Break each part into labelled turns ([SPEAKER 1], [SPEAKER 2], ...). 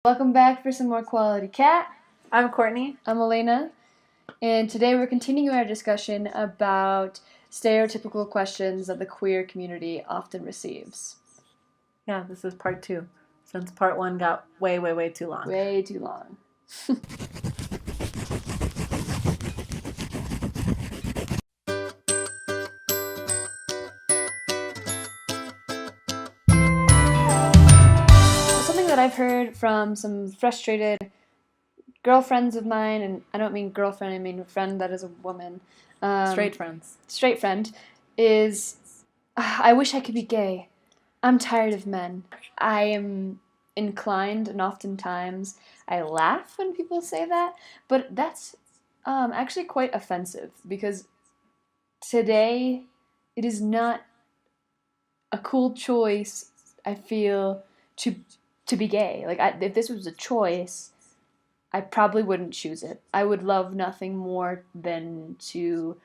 [SPEAKER 1] Welcome back for some more Quality Cat.
[SPEAKER 2] I'm Courtney.
[SPEAKER 1] I'm Elena. And today we're continuing our discussion about stereotypical questions that the queer community often receives.
[SPEAKER 2] Yeah, this is part 2, since part 1 got way too long.
[SPEAKER 1] Way too long. Something that I've heard from some frustrated girlfriends of mine, and I don't mean girlfriend, I mean a friend that is a woman.
[SPEAKER 2] Straight friends.
[SPEAKER 1] Straight friend, is, I wish I could be gay. I'm tired of men. I am inclined, and oftentimes I laugh when people say that, but that's actually quite offensive, because today it is not a cool choice, I feel, to be gay. Like, if this was a choice, I probably wouldn't choose it. I would love nothing more than to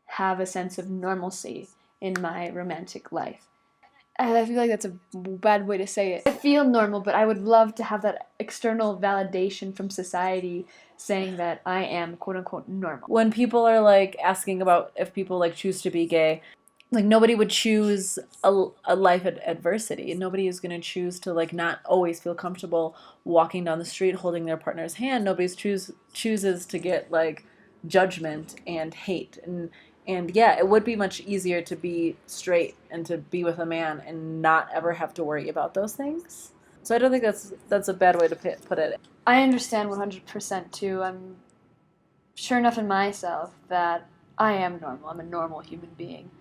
[SPEAKER 1] have a sense of normalcy in my romantic life. I feel like that's a bad way to say it. I feel normal, but I would love to have that external validation from society saying that I am quote-unquote normal.
[SPEAKER 2] When people are like asking about if people like choose to be gay, like nobody would choose a life at adversity. Nobody is going to choose to like not always feel comfortable walking down the street holding their partner's hand. Nobody chooses to get like judgment and hate. And yeah, it would be much easier to be straight and to be with a man and not ever have to worry about those things. So I don't think that's a bad way to put it.
[SPEAKER 1] I understand 100% too. I'm sure enough in myself that I am normal. I'm a normal human being.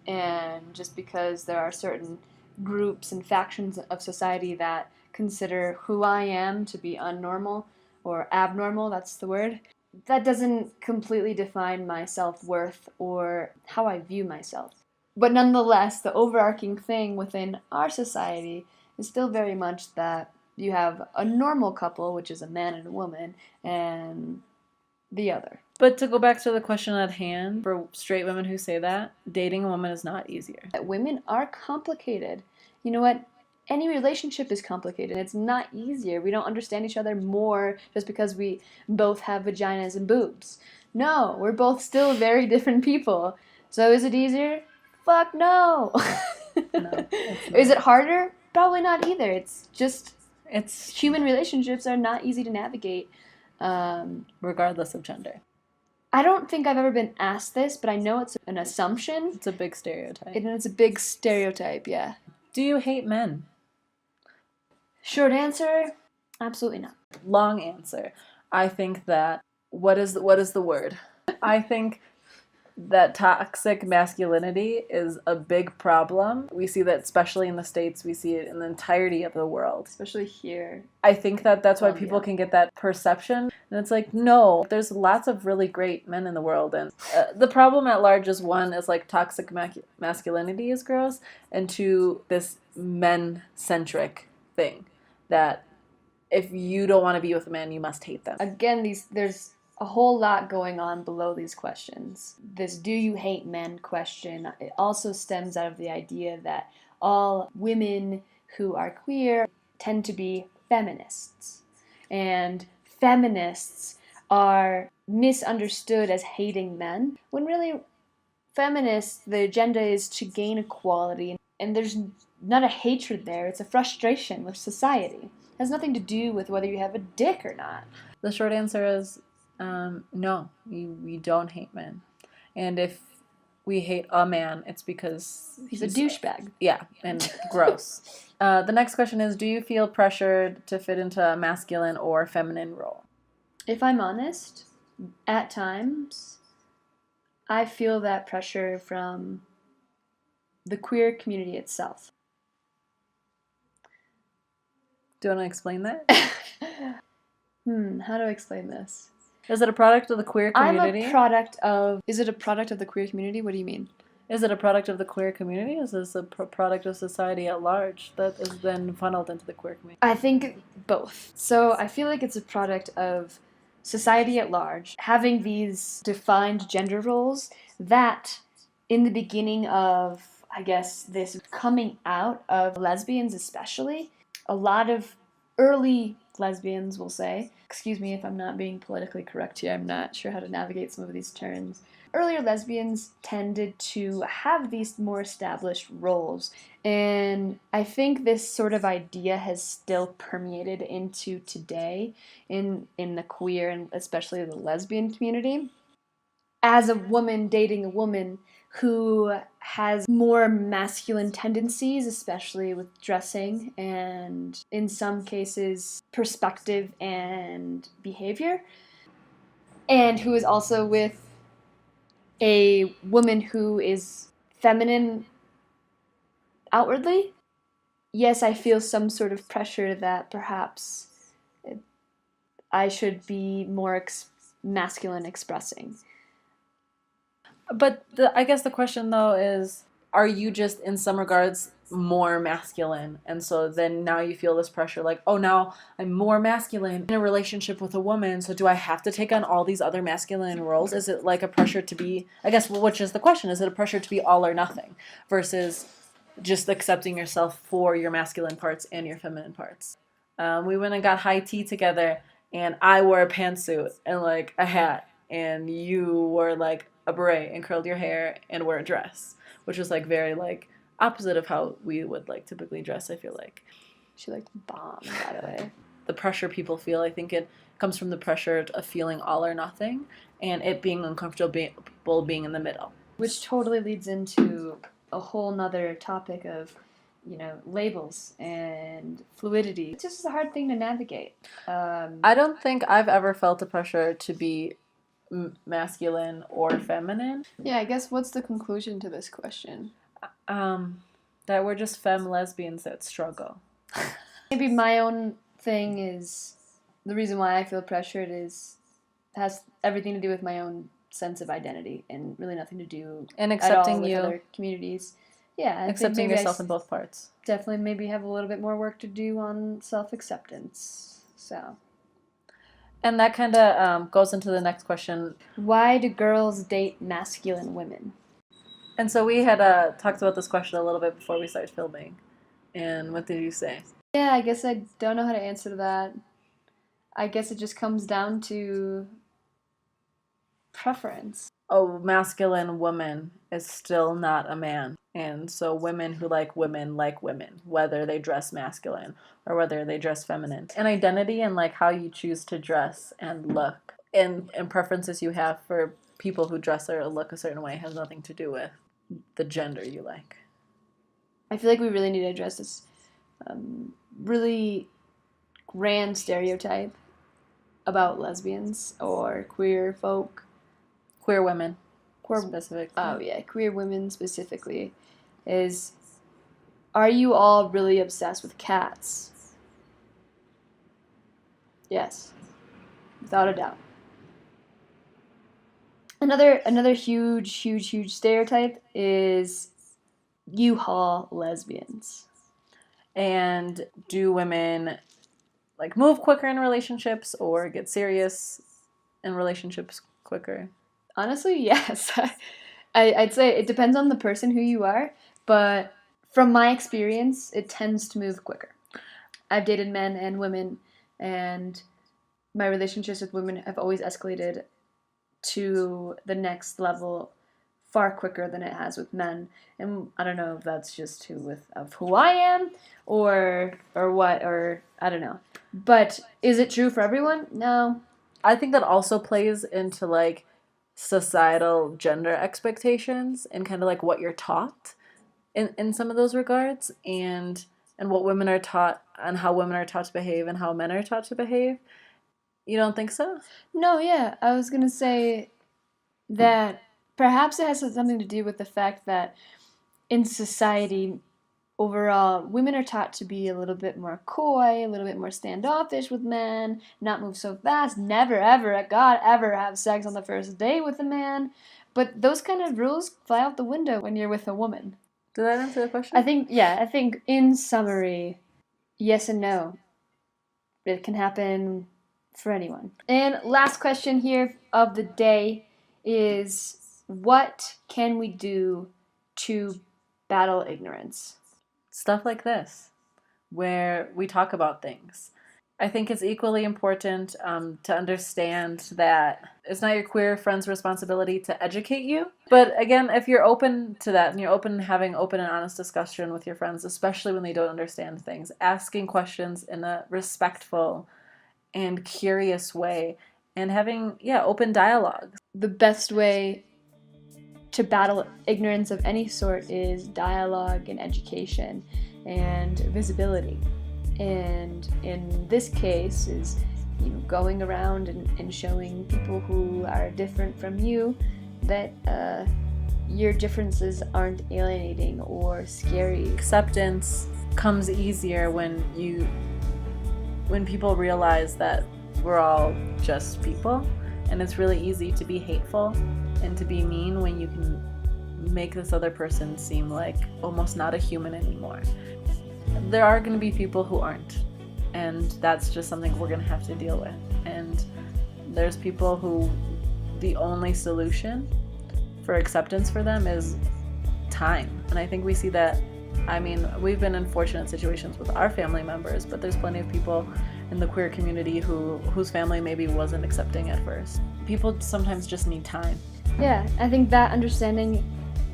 [SPEAKER 1] And just because there are certain groups and factions of society that consider who I am to be unnormal or abnormal, that's the word, that doesn't completely define my self-worth or how I view myself. But nonetheless, the overarching thing within our society is still very much that you have a normal couple, which is a man and a woman, and the other.
[SPEAKER 2] But to go back to the question at hand, for straight women who say that, dating a woman is not easier.
[SPEAKER 1] Women are complicated. You know what? Any relationship is complicated. It's not easier. We don't understand each other more just because we both have vaginas and boobs. No, we're both still very different people. So is it easier? Fuck no.
[SPEAKER 2] No,
[SPEAKER 1] Is it harder? Probably not either. It's human relationships are not easy to navigate.
[SPEAKER 2] Regardless of gender.
[SPEAKER 1] I don't think I've ever been asked this, but I know it's an assumption.
[SPEAKER 2] It's a big stereotype.
[SPEAKER 1] It's a big stereotype, yeah.
[SPEAKER 2] Do you hate men?
[SPEAKER 1] Short answer, absolutely not.
[SPEAKER 2] Long answer. I think that, what is the word? I think that toxic masculinity is a big problem. We see that especially in the States. We see it in the entirety of the world.
[SPEAKER 1] Especially here.
[SPEAKER 2] I think that that's why people can get that perception. And it's like, no, there's lots of really great men in the world. And the problem at large is, one, is like toxic masculinity is gross. And two, this men-centric thing. That if you don't want to be with a man, you must hate them.
[SPEAKER 1] Again, there's a whole lot going on below these questions. This do you hate men question, it also stems out of the idea that all women who are queer tend to be feminists. And feminists are misunderstood as hating men, when really feminists, the agenda is to gain equality. And there's not a hatred there, it's a frustration with society. It has nothing to do with whether you have a dick or not.
[SPEAKER 2] The short answer is no, we don't hate men. And if we hate a man, it's because
[SPEAKER 1] he's a douchebag.
[SPEAKER 2] Yeah, and gross. The next question is, do you feel pressured to fit into a masculine or feminine role?
[SPEAKER 1] If I'm honest, at times, I feel that pressure from the queer community itself.
[SPEAKER 2] Do you want to explain that?
[SPEAKER 1] How do I explain this?
[SPEAKER 2] Is it a product of the queer community?
[SPEAKER 1] Is it a product of the queer community? What do you mean?
[SPEAKER 2] Is it a product of the queer community? Is this a product of society at large that is then funneled into the queer community?
[SPEAKER 1] I think both. So I feel like it's a product of society at large having these defined gender roles that in the beginning of, I guess, this coming out of lesbians especially, a lot of early lesbians will say. Excuse me if I'm not being politically correct here, I'm not sure how to navigate some of these terms. Earlier lesbians tended to have these more established roles, and I think this sort of idea has still permeated into today in the queer and especially the lesbian community. As a woman dating a woman who has more masculine tendencies, especially with dressing and in some cases perspective and behavior, and who is also with a woman who is feminine outwardly, yes, I feel some sort of pressure that perhaps I should be more masculine expressing.
[SPEAKER 2] But I guess the question though is, are you just in some regards more masculine, and so then now you feel this pressure like, oh, now I'm more masculine in a relationship with a woman, so do I have to take on all these other masculine roles? Is it like a pressure to be, I guess, which is the question, is it a pressure to be all or nothing versus just accepting yourself for your masculine parts and your feminine parts? We went and got high tea together, and I wore a pantsuit and like a hat, and you wore like a beret and curled your hair and wear a dress, which was like very like opposite of how we would like typically dress. I feel like
[SPEAKER 1] She liked bomb, by the way.
[SPEAKER 2] the pressure people feel, I think it comes from the pressure of feeling all or nothing, and it being uncomfortable being in the middle.
[SPEAKER 1] Which totally leads into a whole nother topic of, labels and fluidity. It's just a hard thing to navigate.
[SPEAKER 2] I don't think I've ever felt a pressure to be masculine or feminine.
[SPEAKER 1] Yeah, I guess what's the conclusion to this question?
[SPEAKER 2] That we're just femme lesbians that struggle.
[SPEAKER 1] Maybe my own thing is the reason why I feel pressured has everything to do with my own sense of identity and really nothing to do
[SPEAKER 2] And
[SPEAKER 1] at all
[SPEAKER 2] accepting
[SPEAKER 1] with
[SPEAKER 2] you,
[SPEAKER 1] other communities. Yeah, I think
[SPEAKER 2] accepting
[SPEAKER 1] maybe
[SPEAKER 2] yourself in both parts.
[SPEAKER 1] definitely maybe have a little bit more work to do on self-acceptance. So,
[SPEAKER 2] And that kind of goes into the next question.
[SPEAKER 1] why do girls date masculine women?
[SPEAKER 2] And so we had talked about this question a little bit before we started filming. And what did you say?
[SPEAKER 1] Yeah, I guess I don't know how to answer that. I guess it just comes down to preference.
[SPEAKER 2] A masculine woman is still not a man. And so women who like women, whether they dress masculine or whether they dress feminine. And identity and like how you choose to dress and look and preferences you have for people who dress or look a certain way has nothing to do with the gender you like.
[SPEAKER 1] I feel like we really need to address this really grand stereotype about lesbians or queer folk.
[SPEAKER 2] Queer women,
[SPEAKER 1] Queer,
[SPEAKER 2] specifically.
[SPEAKER 1] oh yeah, queer women specifically. Is, are you all really obsessed with cats? Yes, without a doubt. Another huge stereotype is U-Haul lesbians.
[SPEAKER 2] And do women like move quicker in relationships or get serious in relationships quicker?
[SPEAKER 1] Honestly, yes. I'd say it depends on the person who you are, but from my experience, it tends to move quicker. I've dated men and women, and my relationships with women have always escalated to the next level far quicker than it has with men. And I don't know if that's just who I am or what, or I don't know. But is it true for everyone? No.
[SPEAKER 2] I think that also plays into like societal gender expectations and kind of like what you're taught in some of those regards, and what women are taught and how women are taught to behave and how men are taught to behave. You don't think so?
[SPEAKER 1] No, yeah. I was going to say that perhaps it has something to do with the fact that in society overall, women are taught to be a little bit more coy, a little bit more standoffish with men, not move so fast, never ever, God, ever have sex on the first date with a man. But those kind of rules fly out the window when you're with a woman.
[SPEAKER 2] Did that answer the question?
[SPEAKER 1] I think in summary, yes and no. It can happen for anyone. And last question here of the day is, what can we do to battle ignorance?
[SPEAKER 2] Stuff like this, where we talk about things. I think it's equally important to understand that it's not your queer friend's responsibility to educate you. But again, if you're open to that and you're open to having open and honest discussion with your friends, especially when they don't understand things, asking questions in a respectful and curious way, and having, open dialogue.
[SPEAKER 1] The best way to battle ignorance of any sort is dialogue and education and visibility. And in this case is going around and showing people who are different from you that your differences aren't alienating or scary.
[SPEAKER 2] Acceptance comes easier when people realize that we're all just people, and it's really easy to be hateful and to be mean when you can make this other person seem like almost not a human anymore. There are going to be people who aren't, and that's just something we're going to have to deal with. And there's people who the only solution for acceptance for them is time. And I think we see that. I mean, we've been in fortunate situations with our family members, but there's plenty of people in the queer community whose family maybe wasn't accepting at first. People sometimes just need time.
[SPEAKER 1] Yeah, I think that understanding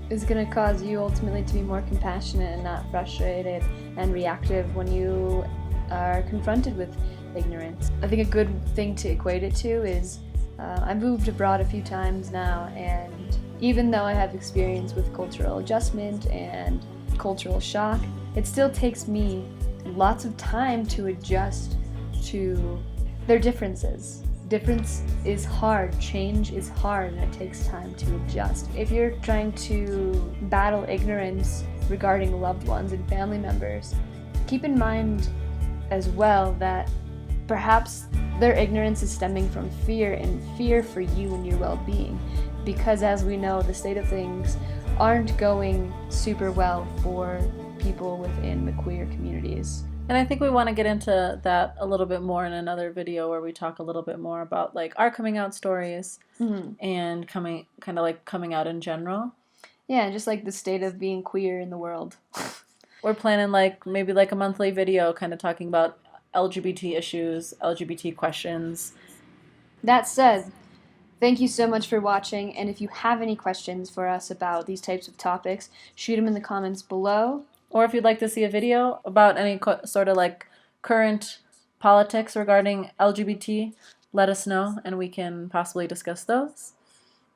[SPEAKER 1] is going to cause you ultimately to be more compassionate and not frustrated and reactive when you are confronted with ignorance. I think a good thing to equate it to is I've moved abroad a few times now, and even though I have experience with cultural adjustment and cultural shock, it still takes me lots of time to adjust to their differences. Difference is hard, change is hard, and it takes time to adjust. If you're trying to battle ignorance regarding loved ones and family members, keep in mind as well that perhaps their ignorance is stemming from fear, and fear for you and your well-being, because as we know, the state of things aren't going super well for people within the queer communities.
[SPEAKER 2] And I think we want to get into that a little bit more in another video where we talk a little bit more about like our coming out stories and coming out in general.
[SPEAKER 1] Yeah, just like the state of being queer in the world.
[SPEAKER 2] We're planning maybe a monthly video kind of talking about LGBT issues, LGBT questions.
[SPEAKER 1] That said, thank you so much for watching, and if you have any questions for us about these types of topics, shoot them in the comments below.
[SPEAKER 2] Or if you'd like to see a video about any sort of current politics regarding LGBT, let us know and we can possibly discuss those.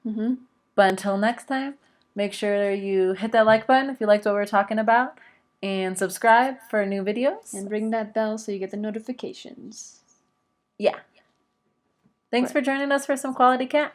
[SPEAKER 2] But until next time, make sure you hit that like button if you liked what we're talking about, and subscribe for new videos.
[SPEAKER 1] And ring that bell so you get the notifications.
[SPEAKER 2] Yeah. Thanks for joining us for some Quality Cat.